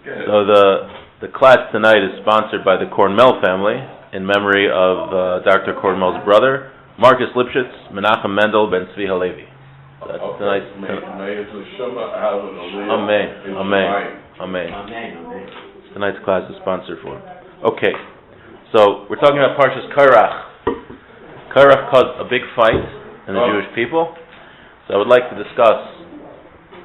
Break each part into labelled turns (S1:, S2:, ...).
S1: So the class tonight is sponsored by the Kornmehl family in memory of Dr. Kornmehl's brother, Marcus Lipshitz, Menachem Mendel Ben Tzvi Halevi. That's tonight's. Amen. Tonight's class is sponsored for. Okay, so we're talking about Parshas Korach. Korach caused a big fight in the Jewish people. So I would like to discuss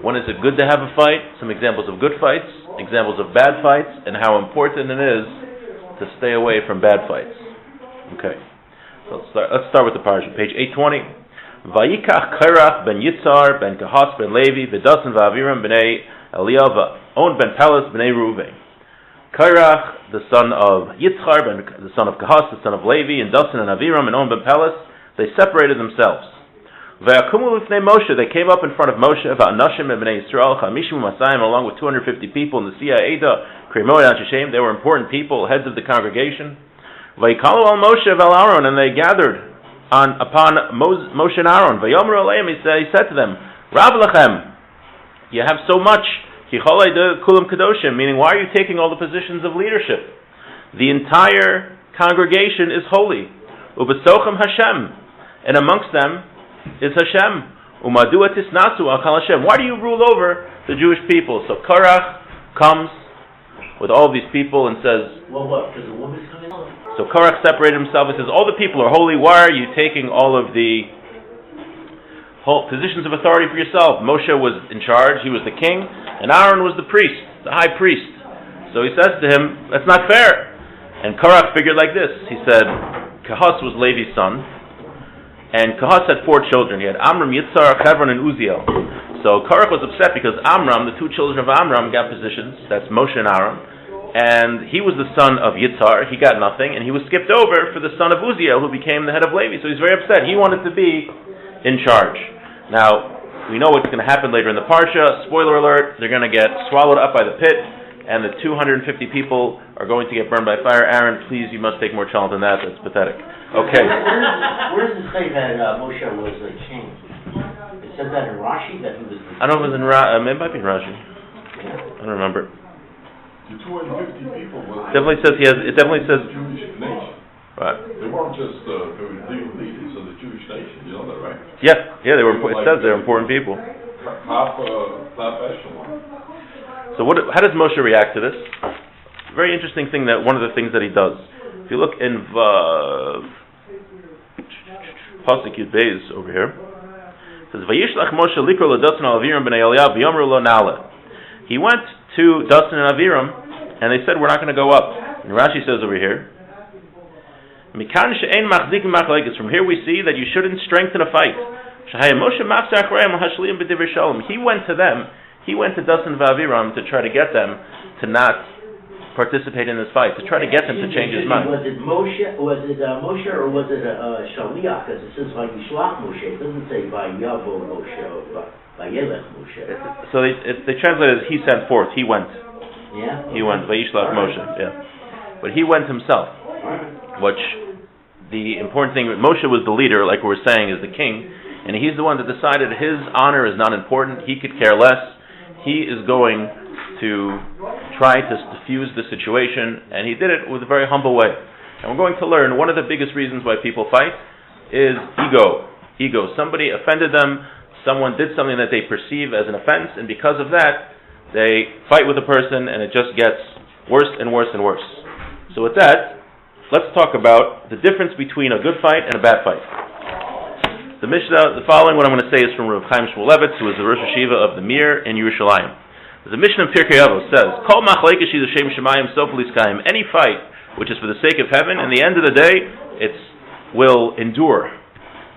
S1: when is it good to have a fight, some examples of good fights, examples of bad fights, and how important it is to stay away from bad fights. Okay, so let's start with the parsha, page 820. Vayikach Korach ben Yitzhar ben Kahas ben Levi v'dasan v'aviram b'nei Eliyav on ben Pelas b'nei Reuven. Korach, the son of Yitzhar, the son of Kahas, the son of Levi, and Dasan and Aviram and On ben Pelas, they separated themselves. V'yakumu l'fnei Moshe, they came up in front of Moshe, v'anashim b'nei Yisrael, chamishim u'masayim, along with 250 people in the Sia Eda, Krimoy Anshishem, they were important people, heads of the congregation. V'yikalu al Moshe v'al Aaron, and they gathered upon Moshe and Aaron. V'yomer aleim, he said to them, Rav lechem, you have so much, Kicholei de kulam kadoshim, meaning why are you taking all the positions of leadership? The entire congregation is holy. Ubesochem Hashem, and amongst them is Hashem. Umadu atisnasu akal Hashem. Why do you rule over the Jewish people? So Korach comes with all of these people and says,
S2: well, what? Because the woman's coming out.
S1: So Korach separated himself and says, all the people are holy. Why are you taking all of the whole positions of authority for yourself? Moshe was in charge, he was the king, and Aaron was the priest, the high priest. So he says to him, that's not fair. And Korach figured like this. He said, Kahas was Levi's son, and Kahas had 4 children. He had Amram, Yitzhar, Hebron, and Uziel. So Korach was upset because Amram, the 2 children of Amram, got positions. That's Moshe and Aaron. And he was the son of Yitzhar. He got nothing. And he was skipped over for the son of Uziel, who became the head of Levi. So he's very upset. He wanted to be in charge. Now, we know what's going to happen later in the Parsha. Spoiler alert, they're going to get swallowed up by the pit. And the 250 people are going to get burned by fire. Aaron, please, you must take more challenge than that. That's pathetic. Okay.
S2: Where does it say that Moshe was a king? It says that in Rashi, that he was the
S1: I don't know if it was in Rashi. It might be in Rashi.
S2: Yeah.
S1: I don't remember.
S3: The 250 people was
S1: Definitely says he has. It definitely says.
S3: the Jewish nation.
S1: Right.
S3: They weren't just the leaders of the Jewish nation. You know that, right?
S1: Yeah. They were. It says they're important people.
S3: Top echelon.
S1: So how does Moshe react to this? Very interesting thing, that one of the things that he does. If you look in Pasuk Yud Beis over here, it says Vayishlach Moshe likro l'Dasan al Aviram b'nei Eliyav v'yomru lo na'aleh. He went to Dasan and Aviram, and they said, we're not going to go up. And Rashi says over here, Mikan she'ein machzikim machlekes. From here we see that you shouldn't strengthen a fight. Moshe mafseh achrayim hashliim b'divrei shalom. He went to them. He went to Dasan v'Aviram to try to get them to not participate in this fight, to try to get them to change his mind.
S2: Was it Moshe or was it Shaliach? Because it says Vayishlach Moshe. It doesn't say Vayavo Moshe or Vayelech Moshe.
S1: So they translate it as he sent forth. He went.
S2: Yeah.
S1: He went. Vayishlach Moshe. Yeah. But he went himself. Which the important thing, Moshe was the leader, like we were saying, is the king, and he's the one that decided his honor is not important. He could care less. He is going to try to diffuse the situation, and he did it with a very humble way. And we're going to learn one of the biggest reasons why people fight is ego. Somebody offended them, someone did something that they perceive as an offense, and because of that, they fight with a person, and it just gets worse and worse and worse. So with that, let's talk about the difference between a good fight and a bad fight. The Mishnah, the following, what I'm going to say is from Rav Chaim Shmulevitz, who is the Rosh Hashiva of the Mir in Yerushalayim. The Mishnah in Pirkei Avos says, Kol machlekes Shem Shemayim Sof Liskayim. Any fight which is for the sake of heaven, in the end of the day, it will endure.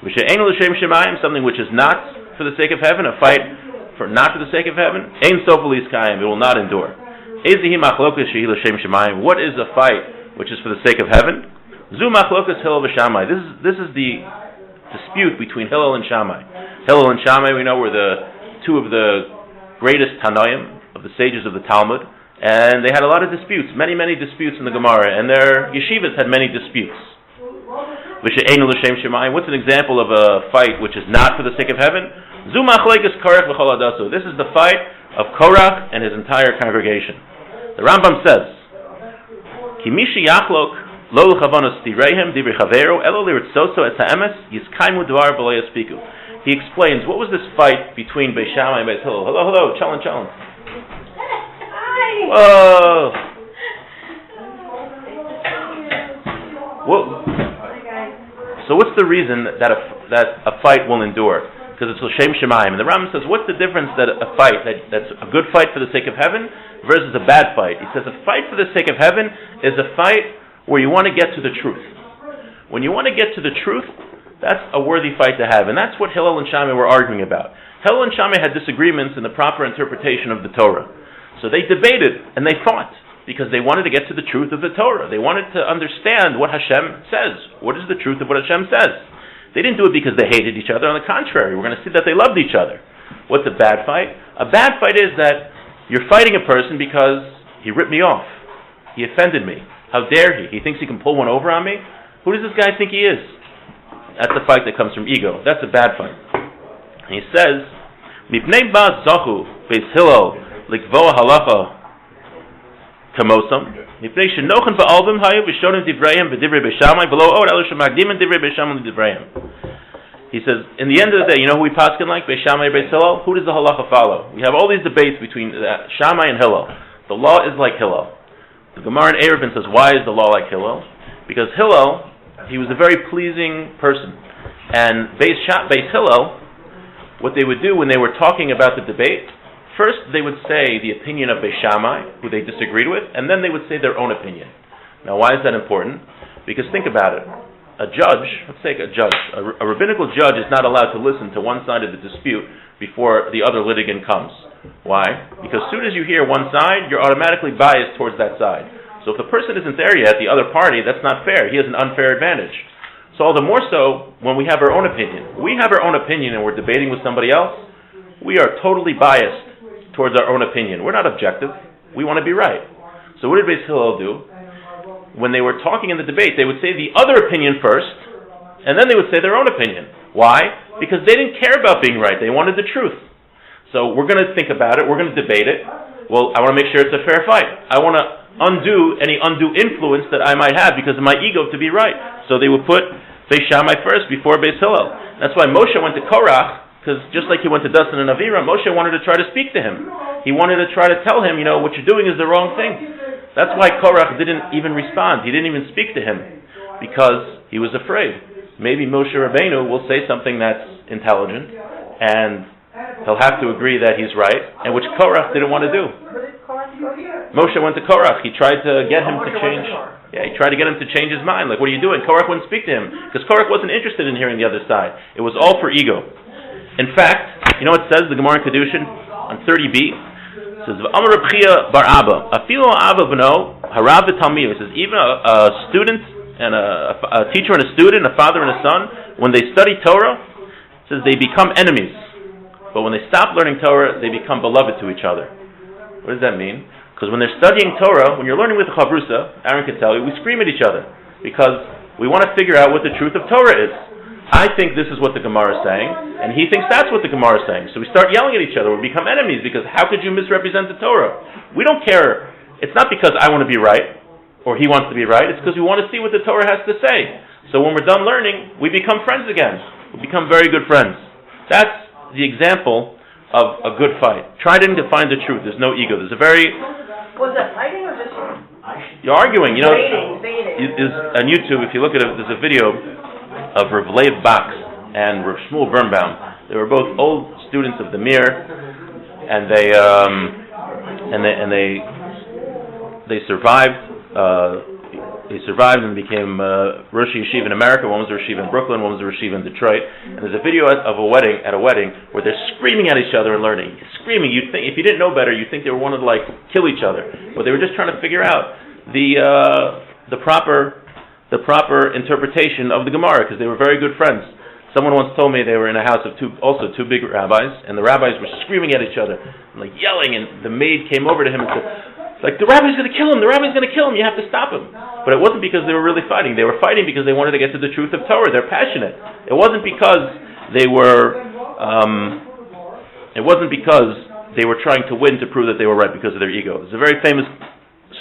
S1: V'she'ein l'shem Shemayim, something which is not for the sake of heaven, a fight for not for the sake of heaven, Ein Sof Liskayim, it will not endure. Ezehi machlokes shehi l'shem Shemayim. What is a fight which is for the sake of heaven? Zu machlokes Hillel v'Shammai. This is the dispute between Hillel and Shammai. Hillel and Shammai, we know, were the 2 of the greatest Tanoim, of the sages of the Talmud, and they had a lot of disputes, many disputes in the Gemara, and their yeshivas had many disputes. What's an example of a fight which is not for the sake of heaven? This is the fight of Korach and his entire congregation. The Rambam says, Ki mishi yachlok lo l'chavonos tireihem divri chavero elo liritzoso et ha'emes yiskaimu dvar b'lo yaspiku. He explains, what was this fight between Beis Shammai and Beis Hillel? Hello, challenge. Whoa! So what's the reason that a fight will endure? Because it's l'shem shemayim. And the Rambam says, what's the difference that a fight that's a good fight for the sake of heaven versus a bad fight? He says a fight for the sake of heaven is a fight where you want to get to the truth. When you want to get to the truth, that's a worthy fight to have. And that's what Hillel and Shammai were arguing about. Hillel and Shammai had disagreements in the proper interpretation of the Torah. So they debated and they fought because they wanted to get to the truth of the Torah. They wanted to understand what Hashem says. What is the truth of what Hashem says? They didn't do it because they hated each other. On the contrary, we're going to see that they loved each other. What's a bad fight? A bad fight is that you're fighting a person because he ripped me off. He offended me. How dare he? He thinks he can pull one over on me? Who does this guy think he is? That's a fight that comes from ego. That's a bad fight. And he says, Mipnei ba zachu beis Hillel likvoa halacha kamosam mipnei shenochen ba'alvim hayu v'shonim divrayim v'divrei Beis Shammai v'lo od elu shemagdim and divrei Beis Shammai l'divrayim. He says, in the end of the day, you know who we paskin like? Beis Shammai and Beis Hillel? Who does the halacha follow? We have all these debates between Shammai and Hillel. The law is like Hillel. The Gemara in Eruvin says, why is the law like Hillel? Because Hillel, he was a very pleasing person. And Beis Hillel, what they would do when they were talking about the debate, first they would say the opinion of Beis Shammai, who they disagreed with, and then they would say their own opinion. Now why is that important? Because think about it. A judge, let's take a judge, a rabbinical judge is not allowed to listen to one side of the dispute before the other litigant comes. Why? Because as soon as you hear one side, you're automatically biased towards that side. So if the person isn't there yet, the other party, that's not fair. He has an unfair advantage. So all the more so when we have our own opinion. We have our own opinion and we're debating with somebody else, we are totally biased towards our own opinion. We're not objective. We want to be right. So what did Beis Hillel do? When they were talking in the debate, they would say the other opinion first, and then they would say their own opinion. Why? Because they didn't care about being right. They wanted the truth. So we're going to think about it. We're going to debate it. Well, I want to make sure it's a fair fight. I want to undo any undue influence that I might have because of my ego to be right. So they would put Beis Shammai first before Beis Hillel. That's why Moshe went to Korach, because just like he went to Dasan and Avira, Moshe wanted to try to speak to him. He wanted to try to tell him, what you're doing is the wrong thing. That's why Korach didn't even respond. He didn't even speak to him because he was afraid. Maybe Moshe Rabbeinu will say something that's intelligent and he'll have to agree that he's right, and which Korach didn't want to do. Moshe went to Korach. He tried to get him to change. He tried to get him to change his mind. Like, what are you doing? Korach wouldn't speak to him because Korach wasn't interested in hearing the other side. It was all for ego. In fact, you know what it says, the Gemara in Kedushin on 30b? It says, "V'amar Reb Chia bar Abba, afilo Abba b'no harav v'talmidu." It says, even a student and a teacher and a student, a father and a son, when they study Torah, it says they become enemies. But when they stop learning Torah, they become beloved to each other. What does that mean? Because when they're studying Torah, when you're learning with the Chavrusa, Aaron can tell you, we scream at each other because we want to figure out what the truth of Torah is. I think this is what the Gemara is saying, and he thinks that's what the Gemara is saying. So we start yelling at each other. We become enemies because how could you misrepresent the Torah? We don't care. It's not because I want to be right or he wants to be right. It's because we want to see what the Torah has to say. So when we're done learning, we become friends again. We become very good friends. That's the example of a good fight. Try to find the truth. There's no ego. There's a very...
S4: Was that fighting or just...
S1: You're arguing.
S4: Debating.
S1: On YouTube, if you look at it, there's a video of Rav Leib Bax and Rav Shmuel Birnbaum. They were both old students of the Mir, and they survived. They survived and became Rosh Yeshiva in America. One was a Rosh Yeshiva in Brooklyn. One was a Rosh Yeshiva in Detroit. And there's a video of a wedding where they're screaming at each other and learning. Screaming. You'd think, if you didn't know better, you'd think they were wanted to kill each other. But they were just trying to figure out the proper interpretation of the Gemara because they were very good friends. Someone once told me they were in a house of two big rabbis, and the rabbis were screaming at each other, and yelling, and the maid came over to him and said, the rabbi's going to kill him, you have to stop him. But it wasn't because they were really fighting. They were fighting because they wanted to get to the truth of Torah. They're passionate. It wasn't because they were trying to win to prove that they were right because of their ego. There's a very famous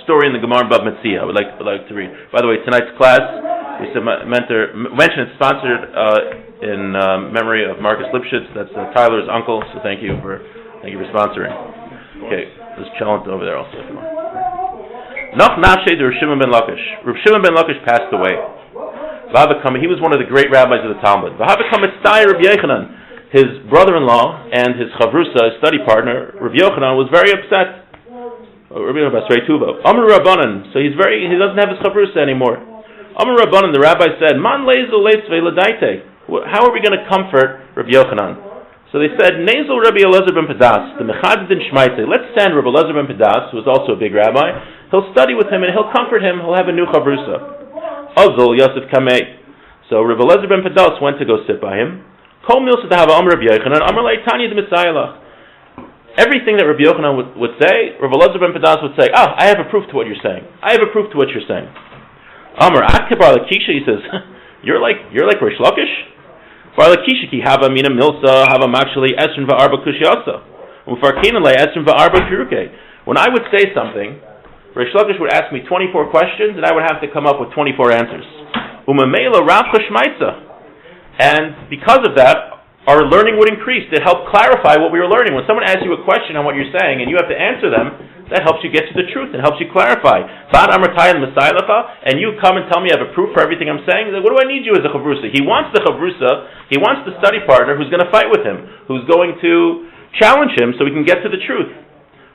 S1: story in the Gemara Bab Metzia. I would like to read. By the way, tonight's class, we mentioned it's sponsored in memory of Marcus Lipshitz. That's Tyler's uncle. So thank you for sponsoring. Okay, there's Chalent over there also. Noch Nafshe de Rav Shimon ben Lakish. Rav Shimon ben Lakish passed away. He was one of the great rabbis of the Talmud. Rav Yochanan, his brother-in-law and his chavrusa, his study partner, Rav Yochanan, was very upset. Amar Rabbanan, so he doesn't have his chavrusa anymore. Amar Rabbanan, the rabbi said, Man lezel leitzvei l'daite. How are we going to comfort Rav Yochanan? So they said, Nezel Rabbi Elazar ben Padas, the Mechad din Shmaitze. Let's send Rabbi Elazar ben Padas, who was also a big rabbi. He'll study with him and he'll comfort him. He'll have a new chavrusa. Azul Yosef Kamei. So Rabbi Elazar ben Padas went to go sit by him. Kornmehl said to have Amar Rabbi Yochanan, Amar Leitani the Messiah. Everything that Rabbi Yochanan would say, Rabbi Elazar ben Padas would say, I have a proof to what you're saying. I have a proof to what you're saying. Amar Atke Bar Lakisha, he says, you're like Rish Lakish? Bar Lakisha ki hava mina milsa, hava makshali esrin va'arba kushyasa. Ufarkinan le esrin va'arba piruke. When I would say something, Rish Lakish would ask me 24 questions, and I would have to come up with 24 answers. Umamela Rav Chashmaitza. And because of that, our learning would increase. It helped clarify what we were learning. When someone asks you a question on what you're saying, and you have to answer them, that helps you get to the truth and helps you clarify. And you come and tell me I have a proof for everything I'm saying. What do I need you as a chavrusa? He wants the chavrusa. He wants the study partner who's going to fight with him, who's going to challenge him so we can get to the truth.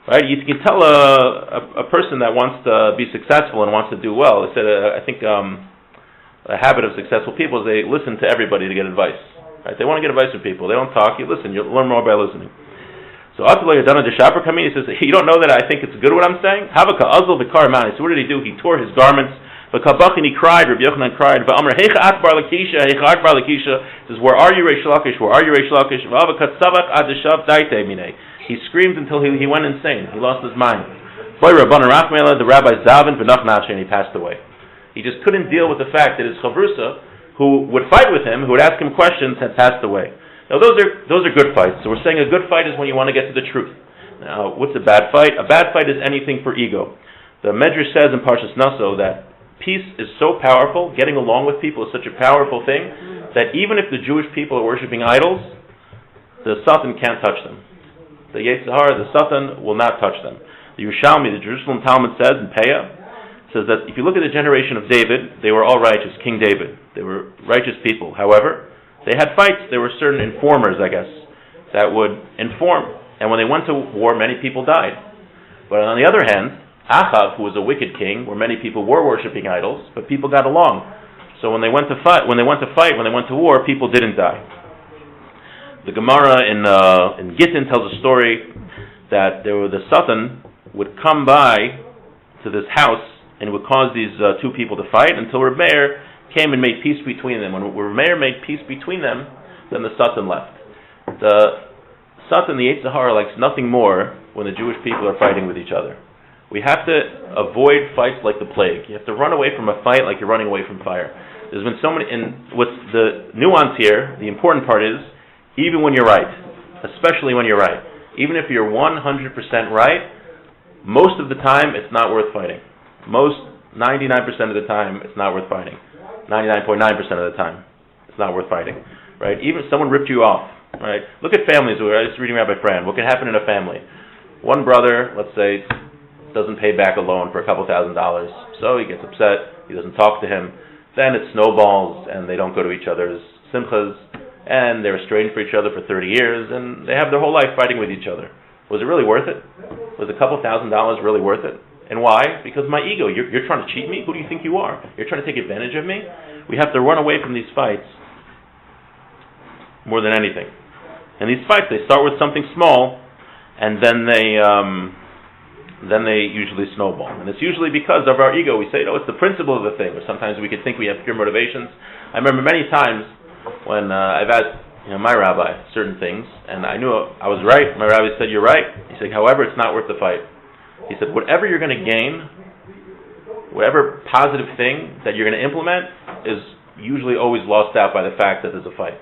S1: Right? You can tell a person that wants to be successful and wants to do well. I think a habit of successful people is they listen to everybody to get advice. Right? They want to get advice from people. They don't talk. You listen. You learn more by listening. So Atullah Yadana Deshaper come in. He says, you don't know that I think it's good what I'm saying? Havaka Azul Vikar Man. So what did he do? He tore his garments. V'kabachin, he cried. Rabbi Yochanan cried. V'amr Heicha At Bar Lakisha. Heicha At Bar Lakisha. Says, where are you, Reish Lakish? Where are you, Reish Lakish? V'avakat Savak Ad Deshav Daite Mine. He screamed until he went insane. He lost his mind. Boy Rabbanan Rachmela, the rabbi Zavin V'nach Nashe, and he passed away. He just couldn't deal with the fact that his chavrusa, who would fight with him, who would ask him questions, had passed away. Now those are good fights. So we're saying a good fight is when you want to get to the truth. Now, what's a bad fight? A bad fight is anything for ego. The Medrash says in Parshas Naso that peace is so powerful, getting along with people is such a powerful thing, that even if the Jewish people are worshiping idols, the Satan can't touch them. The Yetzer Hara, the Satan, will not touch them. The Yerushalmi, the Jerusalem Talmud says in Peah, says that if you look at the generation of David, they were all righteous, King David. They were righteous people. However, they had fights. There were certain informers, I guess, that would inform. And when they went to war, many people died. But on the other hand, Achav, who was a wicked king, where many people were worshiping idols, but people got along. So when they went to war, people didn't die. The Gemara in Gittin tells a story that the Satan would come by to this house and would cause these two people to fight until Reb Meir came and made peace between them. When Reb Meir made peace between them, then the Satan left. The Satan, the Yetzer Hara, likes nothing more when the Jewish people are fighting with each other. We have to avoid fights like the plague. You have to run away from a fight like you're running away from fire. There's been so many, and what's the nuance here, the important part is, even when you're right, especially when you're right, even if you're 100% right, most of the time it's not worth fighting. 99% of the time, it's not worth fighting. 99.9% of the time, it's not worth fighting. Right? Even if someone ripped you off. Right? Look at families. I was reading Rabbi Fran. What can happen in a family? One brother, let's say, doesn't pay back a loan for a couple $1,000. So he gets upset. He doesn't talk to him. Then it snowballs, and they don't go to each other's simchas, and they're estranged for each other for 30 years, and they have their whole life fighting with each other. Was it really worth it? Was a couple $1,000 really worth it? And why? Because my ego. You're trying to cheat me? Who do you think you are? You're trying to take advantage of me? We have to run away from these fights more than anything. And these fights, they start with something small, and then they usually snowball. And it's usually because of our ego. We say, it's the principle of the thing. Or sometimes we could think we have pure motivations. I remember many times when I've asked my rabbi certain things, and I knew I was right. My rabbi said, you're right. He said, however, it's not worth the fight. He said, whatever you're going to gain, whatever positive thing that you're going to implement is usually always lost out by the fact that there's a fight.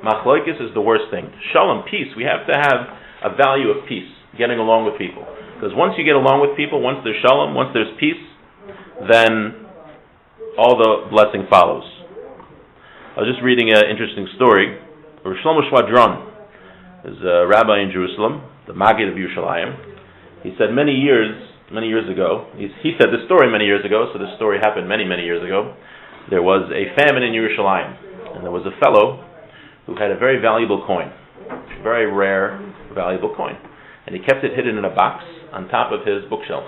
S1: Machloikis is the worst thing. Shalom, peace. We have to have a value of peace. getting along with people. Because once you get along with people, once there's shalom, once there's peace, then all the blessing follows. I was just reading an interesting story. Rav Shlomo Shvadron is a rabbi in Jerusalem, the Maggid of Yerushalayim. He said many years ago, he said this story many years ago, so this story happened many years ago. There was a famine in Yerushalayim, and there was a fellow who had a very valuable coin, a very rare, valuable coin. And he kept it hidden in a box on top of his bookshelf.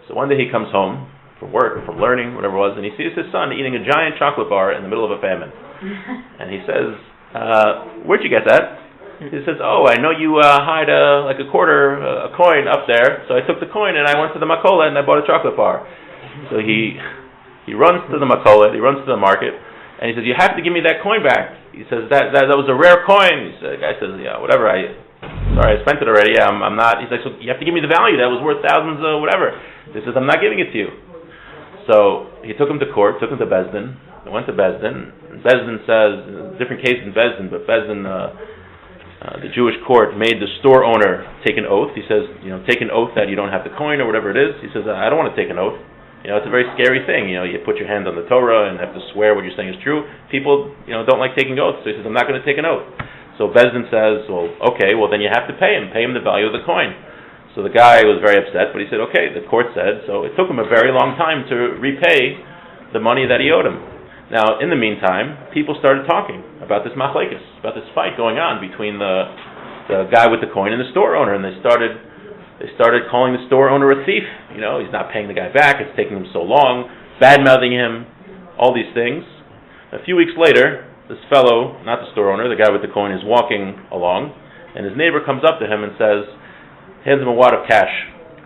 S1: So one day he comes home from work or from learning, whatever it was, and he sees his son eating a giant chocolate bar in the middle of a famine. And he says, where'd you get that? He says, oh, I know you hide a coin up there, so I took the coin and I went to the Makola and I bought a chocolate bar. So he runs to the Makola, he runs to the market, and he says, you have to give me that coin back. He says, that was a rare coin. The guy says, yeah, whatever, sorry, I spent it already, I'm not. He's like, so you have to give me the value, that was worth thousands of whatever. He says, I'm not giving it to you. So he took him to court, took him to Bezdin, went to Bezdin. Bezdin says, different case in Bezdin, but Bezdin, the Jewish court made the store owner take an oath. He says, take an oath that you don't have the coin or whatever it is. He says, I don't want to take an oath. It's a very scary thing. You put your hand on the Torah and have to swear what you're saying is true. People, don't like taking oaths. So he says, I'm not going to take an oath. So Bezdin says, well, okay, well then you have to pay him the value of the coin. So the guy was very upset, but he said, okay, the court said. So it took him a very long time to repay the money that he owed him. Now, in the meantime, people started talking about this machlekes, about this fight going on between the guy with the coin and the store owner, and they started calling the store owner a thief. He's not paying the guy back, it's taking him so long, bad-mouthing him, all these things. A few weeks later, this fellow, not the store owner, the guy with the coin, is walking along, and his neighbor comes up to him and hands him a wad of cash,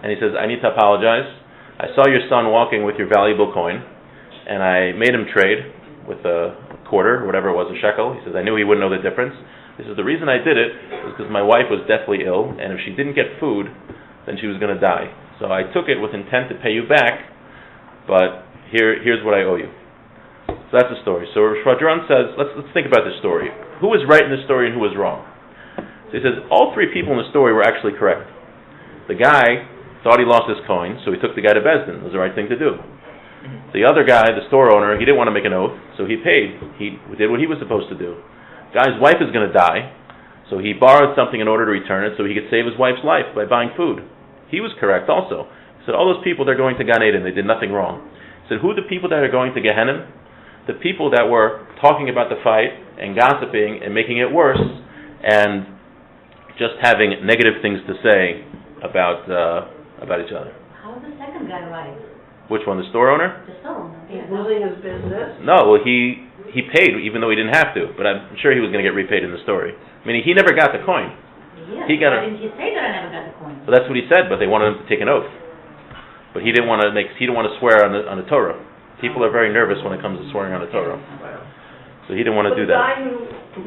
S1: and he says, I need to apologize. I saw your son walking with your valuable coin, and I made him trade with a quarter, or whatever it was, a shekel. He says, I knew he wouldn't know the difference. He says, the reason I did it was because my wife was deathly ill, and if she didn't get food, then she was going to die. So I took it with intent to pay you back, but here's what I owe you. So that's the story. So Shvadron says, let's think about this story. Who was right in this story and who was wrong? So he says, all three people in the story were actually correct. The guy thought he lost his coin, so he took the guy to Bezdin. It was the right thing to do. The other guy, the store owner, he didn't want to make an oath, so he paid. He did what he was supposed to do. Guy's wife is going to die, so he borrowed something in order to return it so he could save his wife's life by buying food. He was correct also. He said, all those people, they're going to Gan Eden. They did nothing wrong. He said, who are the people that are going to Gehenna? The people that were talking about the fight and gossiping and making it worse and just having negative things to say about each other.
S5: How was the second guy right?
S1: Which one, the store owner?
S5: The store owner.
S4: He's losing his business.
S1: No, well, he paid even though he didn't have to, but I'm sure he was going to get repaid in the story. Meaning he never got the coin.
S5: Yes,
S1: He got
S5: why didn't you say that I never got the coin?
S1: Well, that's what he said, but they wanted him to take an oath. But he didn't want to swear on the Torah. People are very nervous when it comes to swearing on the Torah. So he didn't want to do that.
S4: The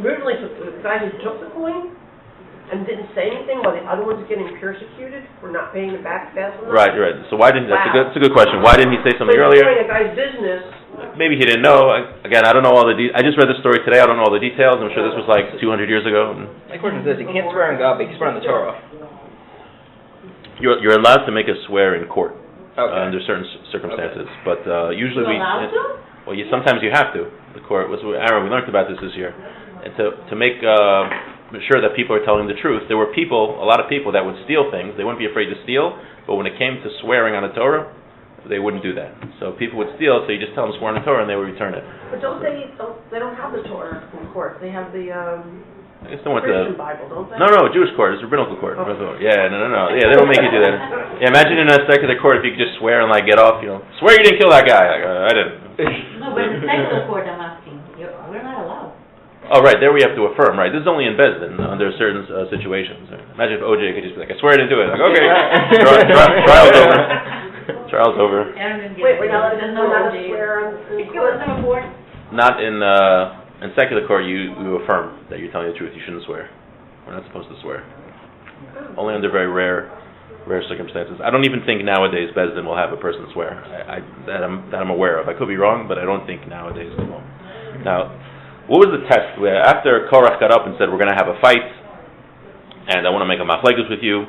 S4: guy who took the coin and didn't say anything while the other one's getting persecuted for not paying it back fast enough?
S1: Right. So why didn't, that's a good question. Why didn't he say something earlier?
S4: He's doing a guy's business.
S1: Maybe he didn't know. Again, I don't know all the I just read the story today. I don't know all the details. I'm sure this was like 200 years ago.
S6: My question is this: you can't swear on God, but you can swear on the Torah.
S1: You're allowed to make a swear in court under certain circumstances, but usually
S5: You're allowed to?
S1: Well, sometimes you have to. The court was Aaron. We learned about this year, and to make sure that people are telling the truth. There were a lot of people that would steal things. They wouldn't be afraid to steal, but when it came to swearing on the Torah, they wouldn't do that. So people would steal, so you just tell them swear on the Torah, and they would return it.
S4: But they don't have the Torah in court. They have the
S1: I guess they want
S4: Christian Bible, don't they?
S1: No, Jewish court. It's rabbinical court.
S4: Oh.
S1: Yeah, no. Yeah, they don't make you do that. Yeah, imagine in a secular court if you could just swear and get off. Swear you didn't kill that guy. I didn't.
S5: No, but in the secular court, I'm asking. We're not allowed.
S1: Oh, right. There we have to affirm. Right. This is only in Bezdin under certain situations. Imagine if OJ could just be like, I swear I didn't do it. Like, okay, trial's over. Trial's over.
S4: Wait, we're not allowed to swear in court?
S1: Not in secular court. You affirm that you're telling the truth. You shouldn't swear. We're not supposed to swear. Only under very rare circumstances. I don't even think nowadays Bezdin will have a person swear. That I'm aware of. I could be wrong, but I don't think nowadays they will. Now, what was the test? After Korach got up and said we're going to have a fight, and I want to make a machlekes with you.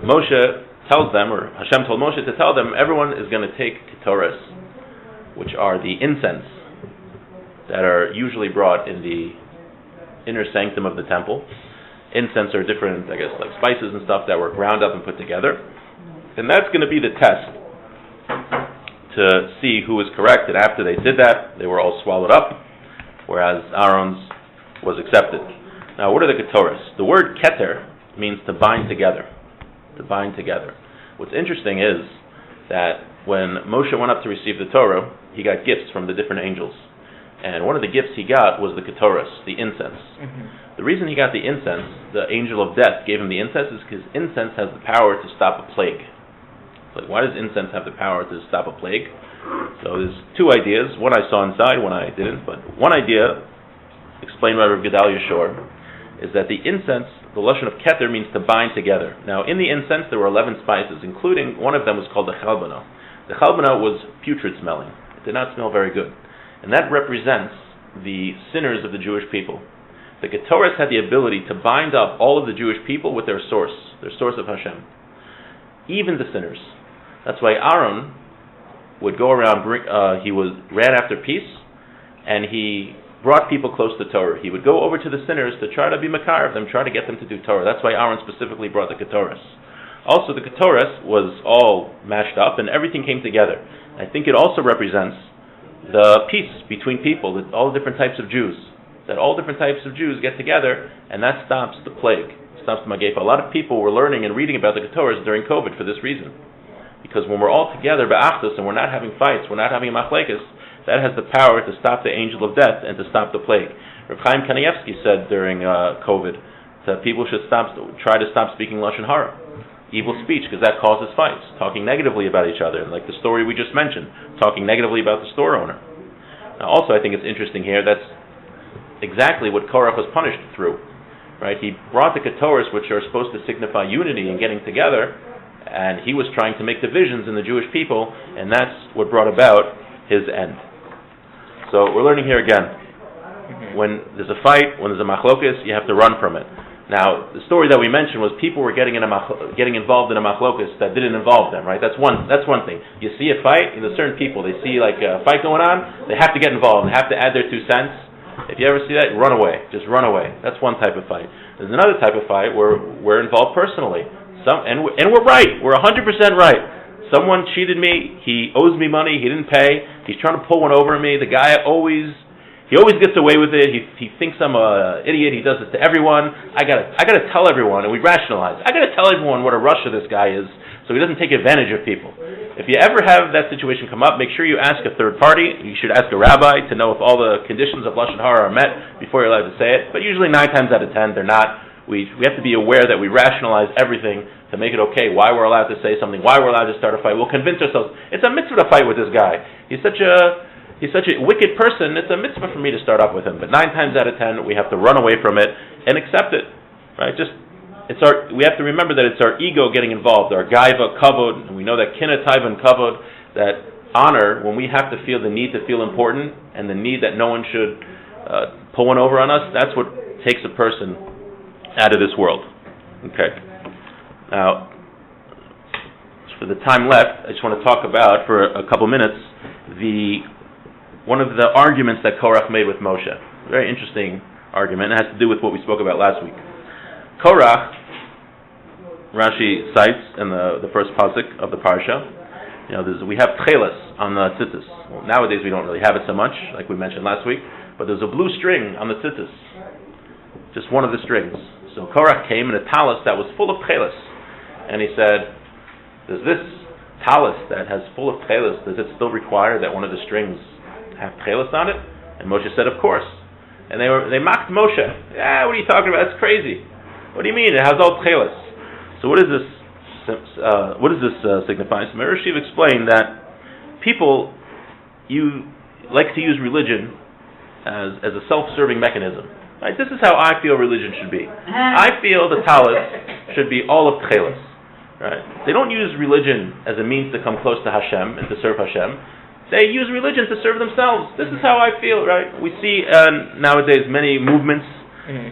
S1: Moshe tells them, or Hashem told Moshe to tell them, everyone is going to take ketores, which are the incense that are usually brought in the inner sanctum of the temple. Incense are different, I guess, like spices and stuff that were ground up and put together. And that's going to be the test to see who was correct. And after they did that, they were all swallowed up, whereas Aaron's was accepted. Now, what are the ketores? The word keter means to bind together. To bind together. What's interesting is that when Moshe went up to receive the Torah, he got gifts from the different angels. And one of the gifts he got was the ketores, the incense. Mm-hmm. The reason he got the incense, the angel of death gave him the incense, is because incense has the power to stop a plague. Like, why does incense have the power to stop a plague? So there's two ideas. One I saw inside, one I didn't. But one idea, explained by Rav Gedalia Shor, is that the incense, the lashon of keter, means to bind together. Now, in the incense there were 11 spices, including one of them was called the chalbana. The chalbana was putrid smelling. It did not smell very good. And that represents the sinners of the Jewish people. The ketores had the ability to bind up all of the Jewish people with their source of Hashem. Even the sinners. That's why Aaron would go around, ran after peace, and he brought people close to Torah. He would go over to the sinners to try to be makar of them, try to get them to do Torah. That's why Aaron specifically brought the ketores. Also, the ketores was all mashed up, and everything came together. I think it also represents the peace between people, that all different types of Jews. That all different types of Jews get together, and that stops the plague, stops the Magefa. A lot of people were learning and reading about the ketores during COVID for this reason. Because when we're all together, ba'achdus, and we're not having fights, we're not having a machlekes, that has the power to stop the angel of death and to stop the plague. Rav Chaim Kanievsky said during COVID that people should try to stop speaking lashon hara, evil speech, because that causes fights, talking negatively about each other, like the story we just mentioned, talking negatively about the store owner. Now, also, I think it's interesting here, that's exactly what Korach was punished through. Right? He brought the ketores, which are supposed to signify unity and getting together, and he was trying to make divisions in the Jewish people, and that's what brought about his end. So we're learning here again. When there's a fight, when there's a machlokas, you have to run from it. Now, the story that we mentioned was people were getting involved in a machlokas that didn't involve them, right? That's one thing. You see a fight, there's certain people, they see like a fight going on, they have to get involved, they have to add their 2 cents. If you ever see that, run away. Just run away. That's one type of fight. There's another type of fight where we're involved personally. And we're right. We're 100% right. Someone cheated me. He owes me money. He didn't pay. He's trying to pull one over on me. The guy always gets away with it. He thinks I'm an idiot. He does this to everyone. I gotta tell everyone, and we rationalize. I gotta tell everyone what a Russia this guy is, so he doesn't take advantage of people. If you ever have that situation come up, make sure you ask a third party. You should ask a rabbi to know if all the conditions of lashon hara are met before you're allowed to say it. But usually 9 times out of 10, they're not. We have to be aware that we rationalize everything to make it okay. Why we're allowed to say something? Why we're allowed to start a fight? We'll convince ourselves it's a mitzvah to fight with this guy. He's such a wicked person. It's a mitzvah for me to start up with him. But 9 times out of 10, we have to run away from it and accept it. Right? We have to remember that it's our ego getting involved, our gaiva, kavod, and we know that kinah, taiva, and kavod, that honor, when we have to feel the need to feel important and the need that no one should pull one over on us, that's what takes a person out of this world. Okay. Now, for the time left, I just want to talk about, for a couple minutes, one of the arguments that Korach made with Moshe. Very interesting argument. It has to do with what we spoke about last week. Korach, Rashi cites in the first pasuk of the parsha, we have tchelas on the tzitzis. Well, nowadays we don't really have it so much, like we mentioned last week, but there's a blue string on the tzitzis, just one of the strings. So Korach came in a talus that was full of tchelas, and he said, does this talus that has full of tchelas, does it still require that one of the strings have tchelas on it? And Moshe said, of course. And they mocked Moshe. What are you talking about? That's crazy. What do you mean? It has all tchelas. So what does this signify? So Meir Shiv explained that people like to use religion as a self-serving mechanism. Right? This is how I feel religion should be. I feel the talus should be all of tchelas. Right? They don't use religion as a means to come close to Hashem and to serve Hashem. They use religion to serve themselves. This is how I feel. Right? We see nowadays many movements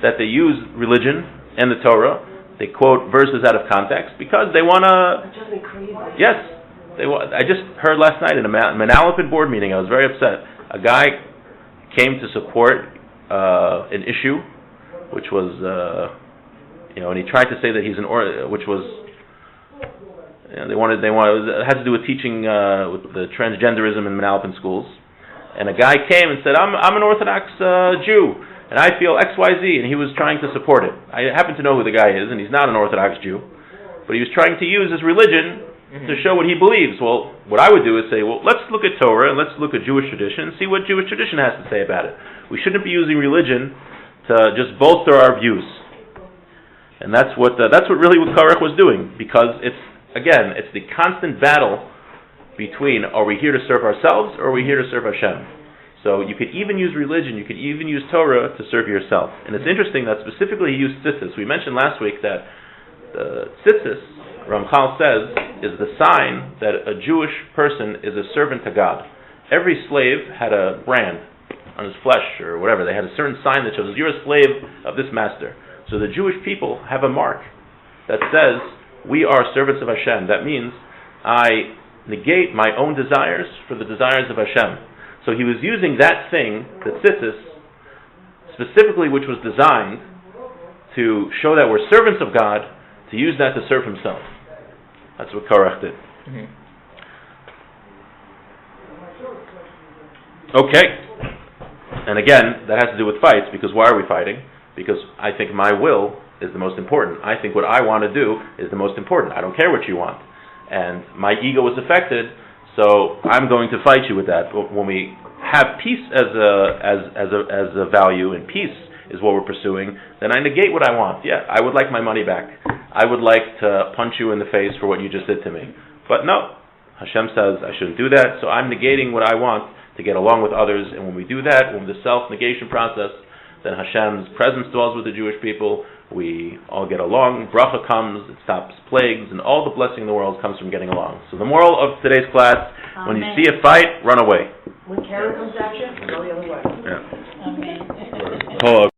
S1: that they use religion and the Torah. They quote verses out of context because they want to.
S4: That drives me crazy.
S1: Yes, I just heard last night in a Manalapan board meeting. I was very upset. A guy came to support an issue, which was, and he tried to say that he's which was, it had to do with teaching with the transgenderism in Manalapan schools. And a guy came and said, I'm an Orthodox Jew, and I feel X, Y, Z, and he was trying to support it. I happen to know who the guy is, and he's not an Orthodox Jew, but he was trying to use his religion to show what he believes. Well, what I would do is say, well, let's look at Torah and let's look at Jewish tradition and see what Jewish tradition has to say about it. We shouldn't be using religion to just bolster our views. And that's what really what Korach was doing, because it's the constant battle between, are we here to serve ourselves or are we here to serve Hashem? So you could even use religion, you could even use Torah to serve yourself. And it's interesting that specifically he used tzitzis. We mentioned last week that the tzitzis, Ramchal says, is the sign that a Jewish person is a servant to God. Every slave had a brand on his flesh or whatever. They had a certain sign that shows you're a slave of this master. So the Jewish people have a mark that says we are servants of Hashem. That means I negate my own desires for the desires of Hashem. So he was using that thing, the tzitzis, specifically which was designed to show that we're servants of God, to use that to serve himself. That's what Korach did. Okay. And again, that has to do with fights, because why are we fighting? Because I think my will is the most important. I think what I want to do is the most important. I don't care what you want. And my ego is affected, so I'm going to fight you with that. But when we have peace as a value, and peace is what we're pursuing, then I negate what I want. Yeah, I would like my money back. I would like to punch you in the face for what you just did to me. But no, Hashem says I shouldn't do that, so I'm negating what I want to get along with others. And when we do that, when the self-negation process, then Hashem's presence dwells with the Jewish people. We all get along. Bracha comes, it stops plagues, and all the blessing in the world comes from getting along. So the moral of today's class, when you see a fight, run away.
S4: When Karen comes at you, go the other way.
S1: Yeah.
S5: Amen.
S1: Oh,